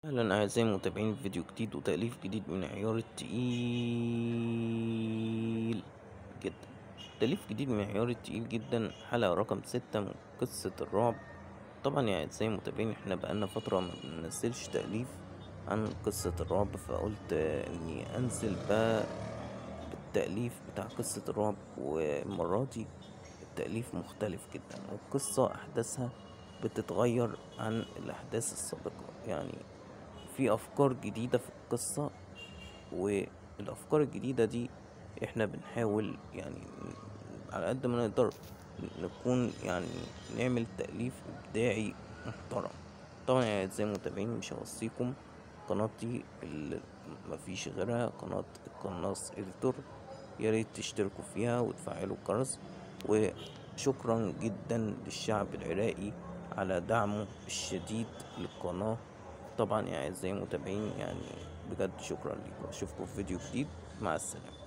أهلا أعزائي المتابعين في فيديو جديد وتأليف جديد من عيار التقيل جدا. تأليف جديد من عيار التقيل جدا، حلقة رقم 6 من قصة الرعب. طبعا يا أعزائي المتابعين احنا بقالنا فترة ما بننزلش تأليف عن قصة الرعب، فقلت إني أنزل بقى بالتأليف بتاع قصة الرعب. والمرة دي التأليف مختلف جدا، والقصة أحداثها بتتغير عن الأحداث السابقة، يعني في أفكار جديدة في القصة. والأفكار الجديدة دي احنا بنحاول يعني على قد ما نقدر نكون يعني نعمل تأليف إبداعي محترم. طبعا يا أعزائي المتابعين مش هوصيكم قناتي اللي مفيش غيرها، قناة القناص إديتور. ياريت تشتركوا فيها وتفعلوا الجرس. وشكرا جدا للشعب العراقي على دعمه الشديد للقناة. طبعا يا أعزائي المتابعين يعني بجد شكرا لكم، أشوفكم في فيديو جديد، مع السلامة.